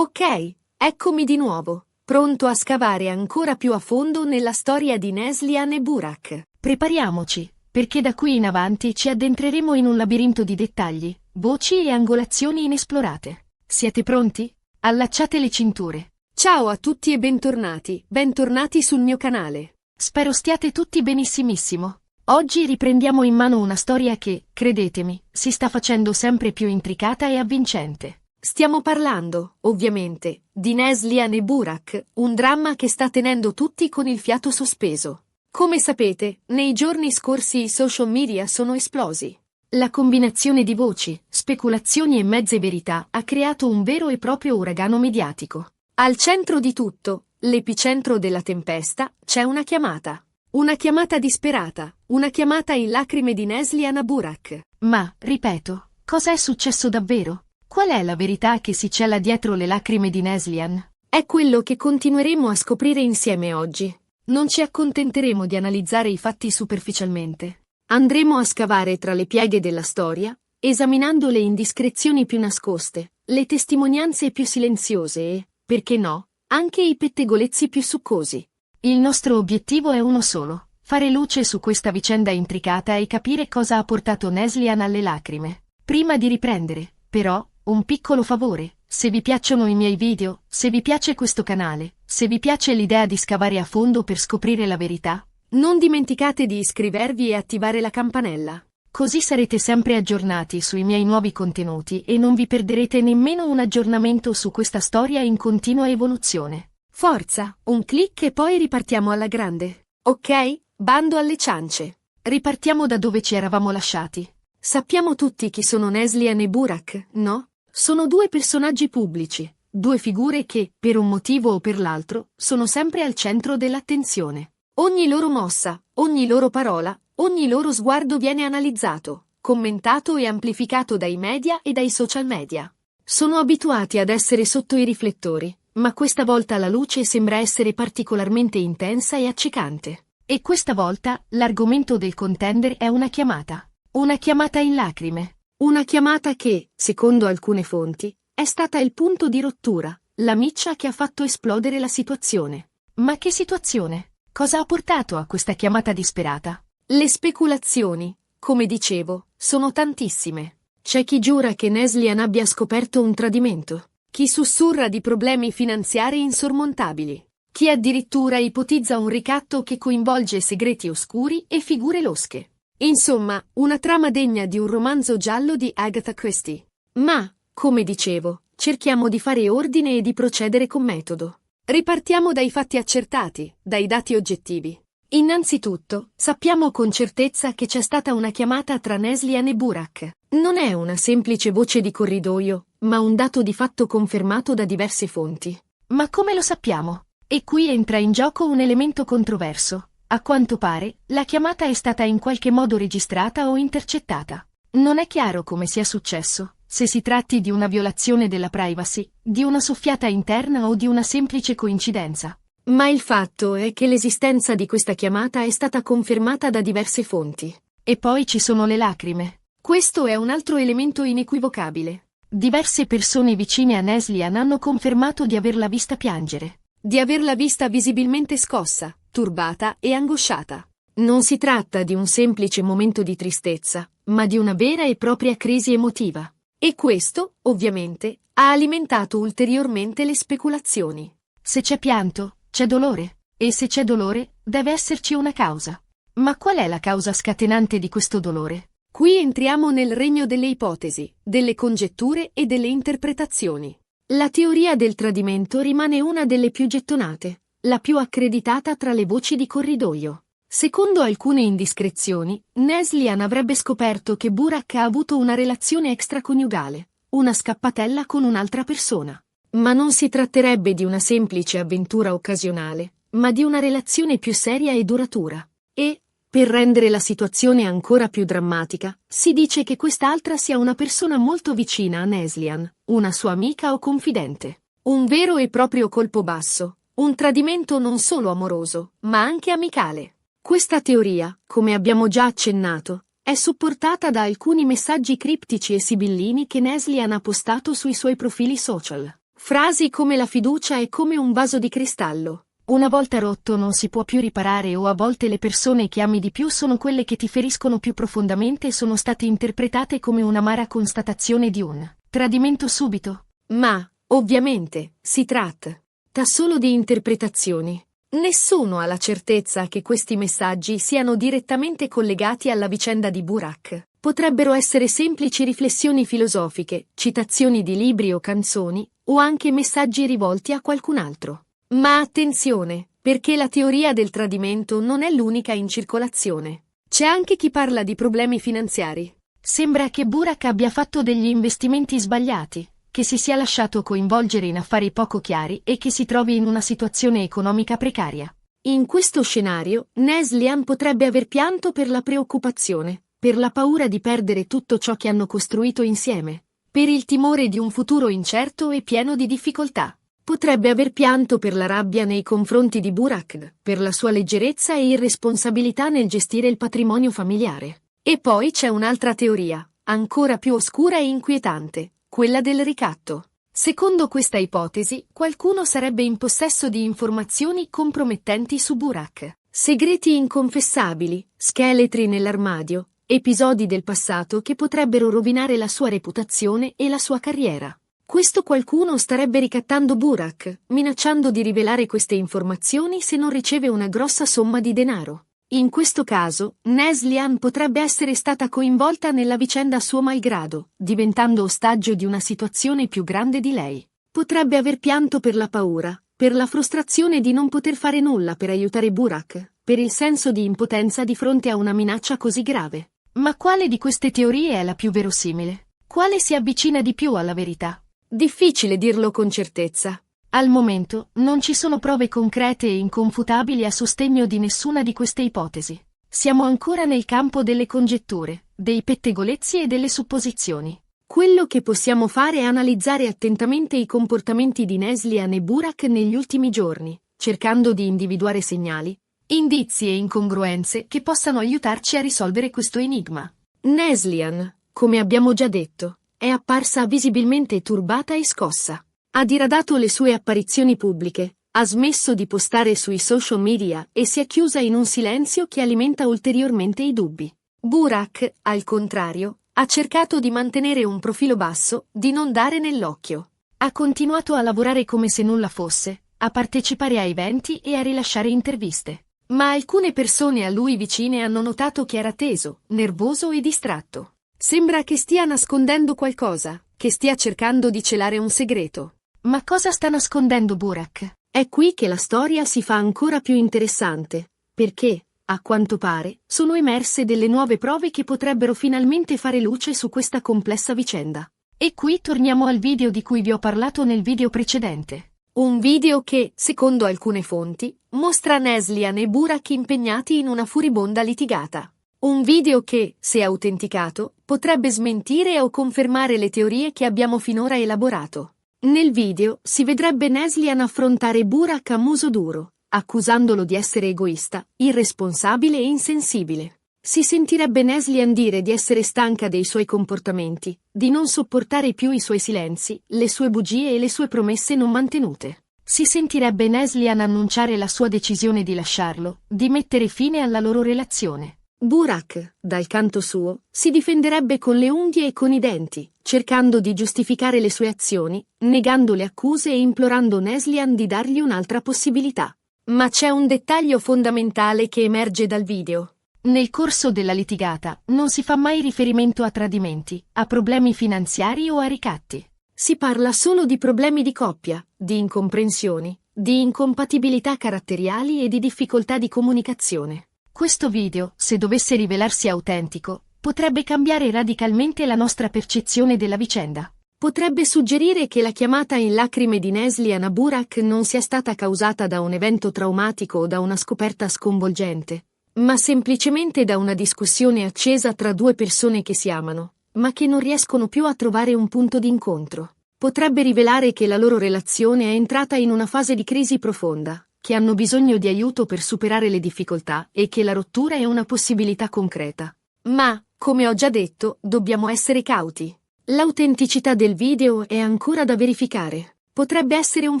Ok, eccomi di nuovo, pronto a scavare ancora più a fondo nella storia di Neslihan e Burak. Prepariamoci, perché da qui in avanti ci addentreremo in un labirinto di dettagli, voci e angolazioni inesplorate. Siete pronti? Allacciate le cinture. Ciao a tutti e bentornati sul mio canale. Spero stiate tutti benissimissimo. Oggi riprendiamo in mano una storia che, credetemi, si sta facendo sempre più intricata e avvincente. Stiamo parlando, ovviamente, di Neslihan e Burak, un dramma che sta tenendo tutti con il fiato sospeso. Come sapete, nei giorni scorsi i social media sono esplosi. La combinazione di voci, speculazioni e mezze verità ha creato un vero e proprio uragano mediatico. Al centro di tutto, l'epicentro della tempesta, c'è una chiamata. Una chiamata disperata, una chiamata in lacrime di Neslihan a Burak. Ma, ripeto, cosa è successo davvero? Qual è la verità che si cela dietro le lacrime di Neslihan? È quello che continueremo a scoprire insieme oggi. Non ci accontenteremo di analizzare i fatti superficialmente. Andremo a scavare tra le pieghe della storia, esaminando le indiscrezioni più nascoste, le testimonianze più silenziose e, perché no, anche i pettegolezzi più succosi. Il nostro obiettivo è uno solo: fare luce su questa vicenda intricata e capire cosa ha portato Neslihan alle lacrime. Prima di riprendere, però, un piccolo favore: se vi piacciono i miei video, se vi piace questo canale, se vi piace l'idea di scavare a fondo per scoprire la verità, non dimenticate di iscrivervi e attivare la campanella. Così sarete sempre aggiornati sui miei nuovi contenuti e non vi perderete nemmeno un aggiornamento su questa storia in continua evoluzione. Forza, un clic e poi ripartiamo alla grande. Ok? Bando alle ciance. Ripartiamo da dove ci eravamo lasciati. Sappiamo tutti chi sono Neslihan e Burak, no? Sono due personaggi pubblici, due figure che, per un motivo o per l'altro, sono sempre al centro dell'attenzione. Ogni loro mossa, ogni loro parola, ogni loro sguardo viene analizzato, commentato e amplificato dai media e dai social media. Sono abituati ad essere sotto i riflettori, ma questa volta la luce sembra essere particolarmente intensa e accecante. E questa volta l'argomento del contender è una chiamata. Una chiamata in lacrime. Una chiamata che, secondo alcune fonti, è stata il punto di rottura, la miccia che ha fatto esplodere la situazione. Ma che situazione? Cosa ha portato a questa chiamata disperata? Le speculazioni, come dicevo, sono tantissime. C'è chi giura che Neslihan abbia scoperto un tradimento, chi sussurra di problemi finanziari insormontabili, chi addirittura ipotizza un ricatto che coinvolge segreti oscuri e figure losche. Insomma, una trama degna di un romanzo giallo di Agatha Christie. Ma, come dicevo, cerchiamo di fare ordine e di procedere con metodo. Ripartiamo dai fatti accertati, dai dati oggettivi. Innanzitutto, sappiamo con certezza che c'è stata una chiamata tra Neslihan e Burak. Non è una semplice voce di corridoio, ma un dato di fatto confermato da diverse fonti. Ma come lo sappiamo? E qui entra in gioco un elemento controverso. A quanto pare, la chiamata è stata in qualche modo registrata o intercettata. Non è chiaro come sia successo, se si tratti di una violazione della privacy, di una soffiata interna o di una semplice coincidenza. Ma il fatto è che l'esistenza di questa chiamata è stata confermata da diverse fonti. E poi ci sono le lacrime. Questo è un altro elemento inequivocabile. Diverse persone vicine a Neslihan hanno confermato di averla vista piangere. Di averla vista visibilmente scossa, turbata e angosciata. Non si tratta di un semplice momento di tristezza, ma di una vera e propria crisi emotiva. E questo, ovviamente, ha alimentato ulteriormente le speculazioni. Se c'è pianto, c'è dolore. E se c'è dolore, deve esserci una causa. Ma qual è la causa scatenante di questo dolore? Qui entriamo nel regno delle ipotesi, delle congetture e delle interpretazioni. La teoria del tradimento rimane una delle più gettonate, la più accreditata tra le voci di corridoio. Secondo alcune indiscrezioni, Neslihan avrebbe scoperto che Burak ha avuto una relazione extraconiugale, una scappatella con un'altra persona. Ma non si tratterebbe di una semplice avventura occasionale, ma di una relazione più seria e duratura. E, per rendere la situazione ancora più drammatica, si dice che quest'altra sia una persona molto vicina a Neslihan, una sua amica o confidente. Un vero e proprio colpo basso, un tradimento non solo amoroso, ma anche amicale. Questa teoria, come abbiamo già accennato, è supportata da alcuni messaggi criptici e sibillini che Neslihan ha postato sui suoi profili social. Frasi come la fiducia è come un vaso di cristallo. Una volta rotto non si può più riparare, o a volte le persone che ami di più sono quelle che ti feriscono più profondamente, sono state interpretate come un'amara constatazione di un tradimento subito. Ma, ovviamente, si tratta solo di interpretazioni. Nessuno ha la certezza che questi messaggi siano direttamente collegati alla vicenda di Burak. Potrebbero essere semplici riflessioni filosofiche, citazioni di libri o canzoni, o anche messaggi rivolti a qualcun altro. Ma attenzione, perché la teoria del tradimento non è l'unica in circolazione. C'è anche chi parla di problemi finanziari. Sembra che Burak abbia fatto degli investimenti sbagliati, che si sia lasciato coinvolgere in affari poco chiari e che si trovi in una situazione economica precaria. In questo scenario, Neslihan potrebbe aver pianto per la preoccupazione, per la paura di perdere tutto ciò che hanno costruito insieme, per il timore di un futuro incerto e pieno di difficoltà. Potrebbe aver pianto per la rabbia nei confronti di Burak, per la sua leggerezza e irresponsabilità nel gestire il patrimonio familiare. E poi c'è un'altra teoria, ancora più oscura e inquietante, quella del ricatto. Secondo questa ipotesi, qualcuno sarebbe in possesso di informazioni compromettenti su Burak. Segreti inconfessabili, scheletri nell'armadio, episodi del passato che potrebbero rovinare la sua reputazione e la sua carriera. Questo qualcuno starebbe ricattando Burak, minacciando di rivelare queste informazioni se non riceve una grossa somma di denaro. In questo caso, Neslihan potrebbe essere stata coinvolta nella vicenda a suo malgrado, diventando ostaggio di una situazione più grande di lei. Potrebbe aver pianto per la paura, per la frustrazione di non poter fare nulla per aiutare Burak, per il senso di impotenza di fronte a una minaccia così grave. Ma quale di queste teorie è la più verosimile? Quale si avvicina di più alla verità? Difficile dirlo con certezza. Al momento, non ci sono prove concrete e inconfutabili a sostegno di nessuna di queste ipotesi. Siamo ancora nel campo delle congetture, dei pettegolezzi e delle supposizioni. Quello che possiamo fare è analizzare attentamente i comportamenti di Neslihan e Burak negli ultimi giorni, cercando di individuare segnali, indizi e incongruenze che possano aiutarci a risolvere questo enigma. Neslihan, come abbiamo già detto, è apparsa visibilmente turbata e scossa. Ha diradato le sue apparizioni pubbliche, ha smesso di postare sui social media e si è chiusa in un silenzio che alimenta ulteriormente i dubbi. Burak, al contrario, ha cercato di mantenere un profilo basso, di non dare nell'occhio. Ha continuato a lavorare come se nulla fosse, a partecipare a eventi e a rilasciare interviste. Ma alcune persone a lui vicine hanno notato che era teso, nervoso e distratto. Sembra che stia nascondendo qualcosa, che stia cercando di celare un segreto. Ma cosa sta nascondendo Burak? È qui che la storia si fa ancora più interessante, perché, a quanto pare, sono emerse delle nuove prove che potrebbero finalmente fare luce su questa complessa vicenda. E qui torniamo al video di cui vi ho parlato nel video precedente. Un video che, secondo alcune fonti, mostra Neslihan e Burak impegnati in una furibonda litigata. Un video che, se autenticato, potrebbe smentire o confermare le teorie che abbiamo finora elaborato. Nel video si vedrebbe Neslihan affrontare Burak a muso duro, accusandolo di essere egoista, irresponsabile e insensibile. Si sentirebbe Neslihan dire di essere stanca dei suoi comportamenti, di non sopportare più i suoi silenzi, le sue bugie e le sue promesse non mantenute. Si sentirebbe Neslihan annunciare la sua decisione di lasciarlo, di mettere fine alla loro relazione. Burak, dal canto suo, si difenderebbe con le unghie e con i denti, cercando di giustificare le sue azioni, negando le accuse e implorando Neslihan di dargli un'altra possibilità. Ma c'è un dettaglio fondamentale che emerge dal video. Nel corso della litigata non si fa mai riferimento a tradimenti, a problemi finanziari o a ricatti. Si parla solo di problemi di coppia, di incomprensioni, di incompatibilità caratteriali e di difficoltà di comunicazione. Questo video, se dovesse rivelarsi autentico, potrebbe cambiare radicalmente la nostra percezione della vicenda. Potrebbe suggerire che la chiamata in lacrime di Neslihan a Burak non sia stata causata da un evento traumatico o da una scoperta sconvolgente, ma semplicemente da una discussione accesa tra due persone che si amano, ma che non riescono più a trovare un punto d'incontro. Potrebbe rivelare che la loro relazione è entrata in una fase di crisi profonda, che hanno bisogno di aiuto per superare le difficoltà e che la rottura è una possibilità concreta. Ma, come ho già detto, dobbiamo essere cauti. L'autenticità del video è ancora da verificare. Potrebbe essere un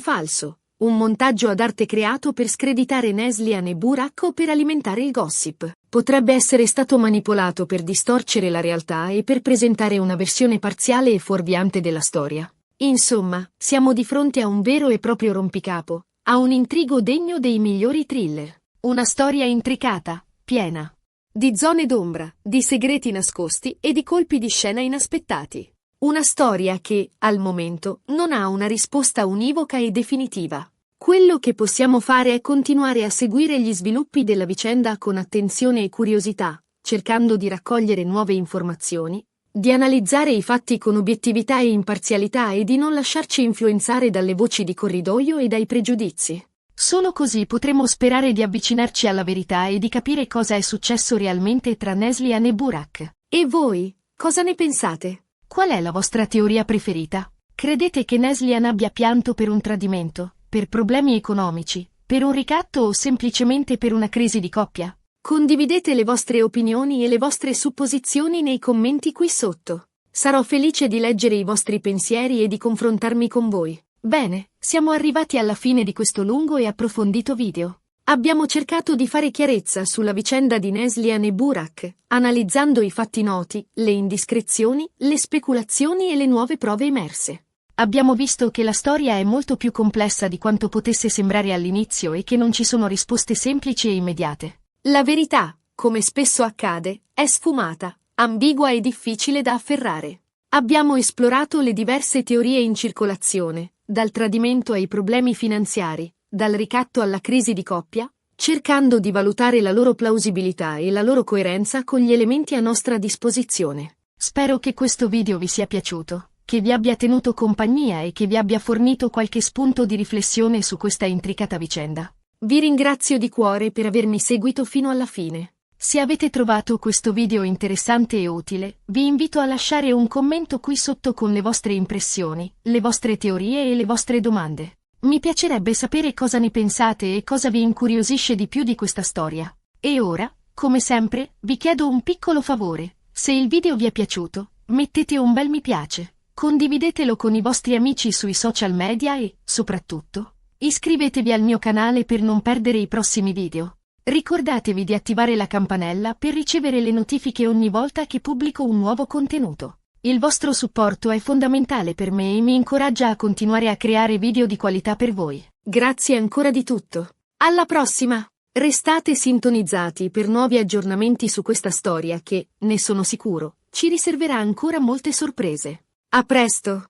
falso, un montaggio ad arte creato per screditare Neslihan e Burak o per alimentare il gossip. Potrebbe essere stato manipolato per distorcere la realtà e per presentare una versione parziale e fuorviante della storia. Insomma, siamo di fronte a un vero e proprio rompicapo, a un intrigo degno dei migliori thriller. Una storia intricata, piena di zone d'ombra, di segreti nascosti e di colpi di scena inaspettati. Una storia che, al momento, non ha una risposta univoca e definitiva. Quello che possiamo fare è continuare a seguire gli sviluppi della vicenda con attenzione e curiosità, cercando di raccogliere nuove informazioni, di analizzare i fatti con obiettività e imparzialità e di non lasciarci influenzare dalle voci di corridoio e dai pregiudizi. Solo così potremo sperare di avvicinarci alla verità e di capire cosa è successo realmente tra Neslihan e Burak. E voi, cosa ne pensate? Qual è la vostra teoria preferita? Credete che Neslihan abbia pianto per un tradimento, per problemi economici, per un ricatto o semplicemente per una crisi di coppia? Condividete le vostre opinioni e le vostre supposizioni nei commenti qui sotto. Sarò felice di leggere i vostri pensieri e di confrontarmi con voi. Bene, siamo arrivati alla fine di questo lungo e approfondito video. Abbiamo cercato di fare chiarezza sulla vicenda di Neslihan e Burak, analizzando i fatti noti, le indiscrezioni, le speculazioni e le nuove prove emerse. Abbiamo visto che la storia è molto più complessa di quanto potesse sembrare all'inizio e che non ci sono risposte semplici e immediate. La verità, come spesso accade, è sfumata, ambigua e difficile da afferrare. Abbiamo esplorato le diverse teorie in circolazione, dal tradimento ai problemi finanziari, dal ricatto alla crisi di coppia, cercando di valutare la loro plausibilità e la loro coerenza con gli elementi a nostra disposizione. Spero che questo video vi sia piaciuto, che vi abbia tenuto compagnia e che vi abbia fornito qualche spunto di riflessione su questa intricata vicenda. Vi ringrazio di cuore per avermi seguito fino alla fine. Se avete trovato questo video interessante e utile, vi invito a lasciare un commento qui sotto con le vostre impressioni, le vostre teorie e le vostre domande. Mi piacerebbe sapere cosa ne pensate e cosa vi incuriosisce di più di questa storia. E ora, come sempre, vi chiedo un piccolo favore. Se il video vi è piaciuto, mettete un bel mi piace, condividetelo con i vostri amici sui social media e, soprattutto, iscrivetevi al mio canale per non perdere i prossimi video. Ricordatevi di attivare la campanella per ricevere le notifiche ogni volta che pubblico un nuovo contenuto. Il vostro supporto è fondamentale per me e mi incoraggia a continuare a creare video di qualità per voi. Grazie ancora di tutto. Alla prossima! Restate sintonizzati per nuovi aggiornamenti su questa storia che, ne sono sicuro, ci riserverà ancora molte sorprese. A presto!